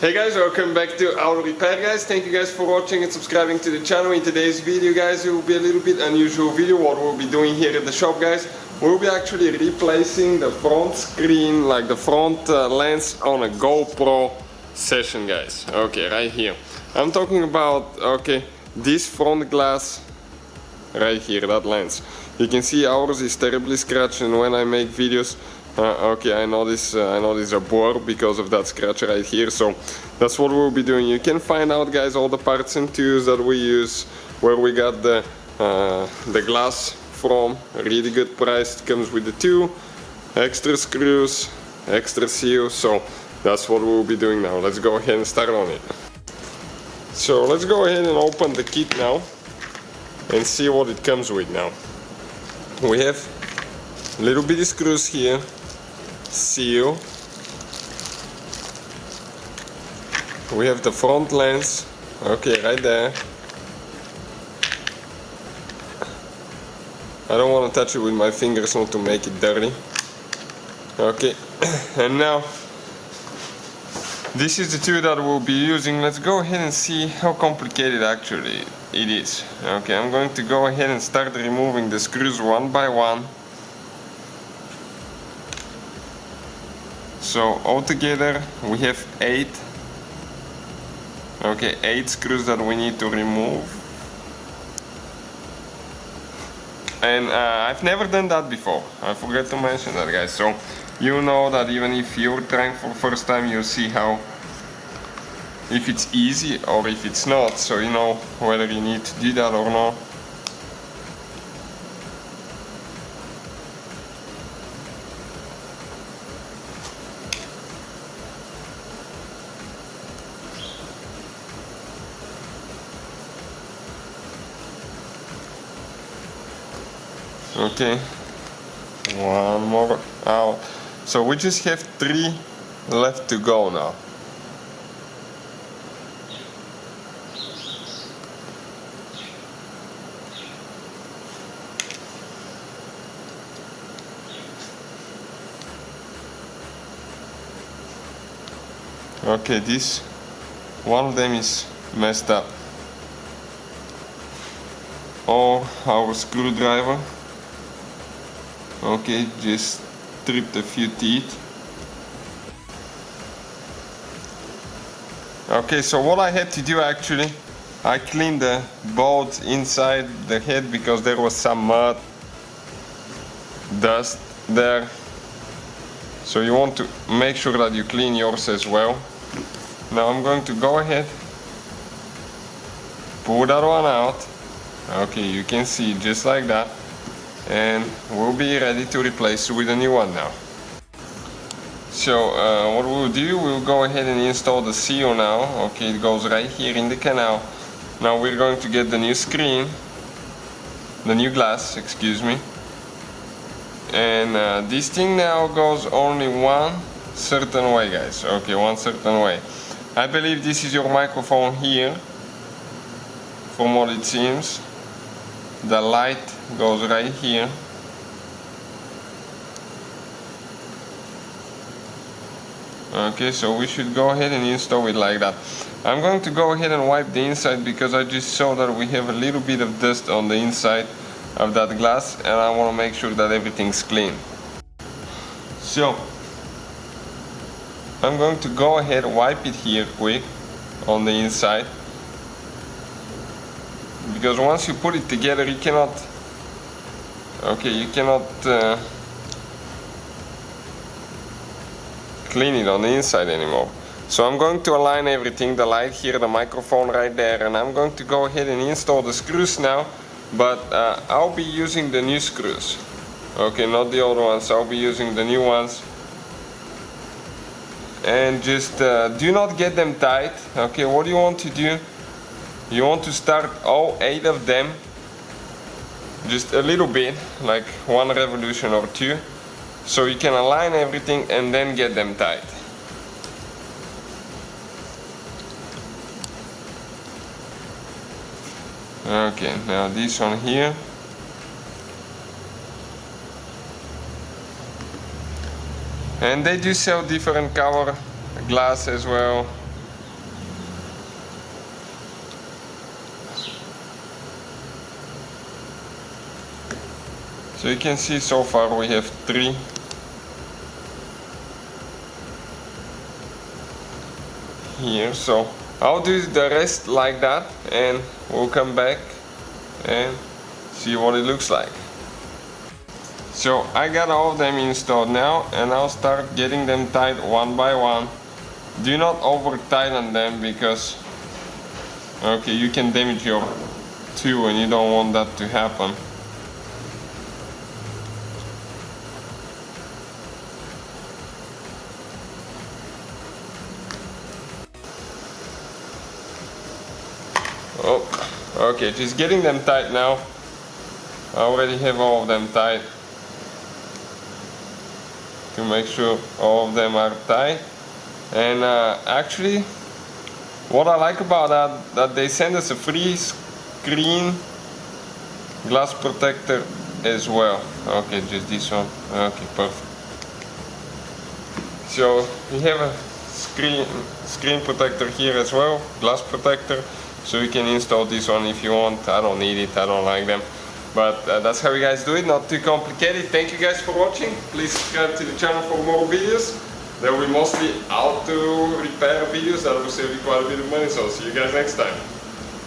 Hey guys, welcome back to Auto Repair guys. Thank you guys for watching and subscribing to the channel. In today's video guys, it will be a little bit unusual video. What we'll be doing here at the shop guys, we'll be actually replacing the front screen, like the front lens on a GoPro Session guys. Okay, right here. I'm talking about, okay, this front glass right here, that lens. You can see ours is terribly scratched, and when I make videos, okay, I know this is a bore because of that scratch right here, so that's what we'll be doing. You can find out guys all the parts and tools that we use, where we got the glass from, really good price. It comes with the two extra screws, extra seals, so that's what we'll be doing now. Let's go ahead and start on it. So let's go ahead and open the kit now and see what it comes with now. We have little bitty screws here, seal. We have the front lens, okay, right there. I don't want to touch it with my fingers, not to make it dirty. Okay, and now this is the tool that we'll be using. Let's go ahead and see how complicated actually it is. Okay, I'm going to go ahead and start removing the screws one by one. So altogether we have 8 screws that we need to remove. And I've never done that before. I forgot to mention that guys. So you know that even if you're trying for the first time, you'll see how, if it's easy or if it's not, so you know whether you need to do that or not. Okay, one more out. So we just have 3 left to go now. Okay, this one of them is messed up. Or our screwdriver, okay, just stripped a few teeth. Okay, so what I had to do actually, I cleaned the bolts inside the head because there was some mud, dust there. So you want to make sure that you clean yours as well. Now I'm going to go ahead, pull that one out. Okay, you can see just like that, and we'll be ready to replace with a new one now. So what we'll do, we'll go ahead and install the seal now. Okay, it goes right here in the canal. Now we're going to get the new screen, the new glass, excuse me. And this thing now goes only one certain way guys. Okay, one certain way. I believe this is your microphone here, from what it seems. The light goes right here. Okay, so we should go ahead and install it like that. I'm going to go ahead and wipe the inside because I just saw that we have a little bit of dust on the inside of that glass, and I want to make sure that everything's clean. So I'm going to go ahead and wipe it here quick on the inside, because once you put it together you cannot, clean it on the inside anymore. So I'm going to align everything, the light here, the microphone right there, and I'm going to go ahead and install the screws now, but I'll be using the new screws. Okay, not the old ones, I'll be using the new ones. And just do not get them tight. Okay, what you want to do, you want to start all 8 of them just a little bit, like 1 revolution or 2, so you can align everything and then get them tight. Okay, now this one here. And they do sell different color glass as well. So you can see so far we have 3. Here, so I'll do the rest like that and we'll come back and see what it looks like. So I got all of them installed now, and I'll start getting them tied one by one. Do not over tighten them because you can damage your tool and you don't want that to happen. Oh, okay, just getting them tight now. I already have all of them tied to make sure all of them are tight. And actually, what I like about that they send us a free screen glass protector as well. Okay, just this one. Okay, perfect. So we have a screen protector here as well, glass protector. So you can install this one if you want. I don't need it, I don't like them. But that's how you guys do it, not too complicated. Thank you guys for watching. Please subscribe to the channel for more videos. There will be mostly auto repair videos that will save you quite a bit of money. So see you guys next time.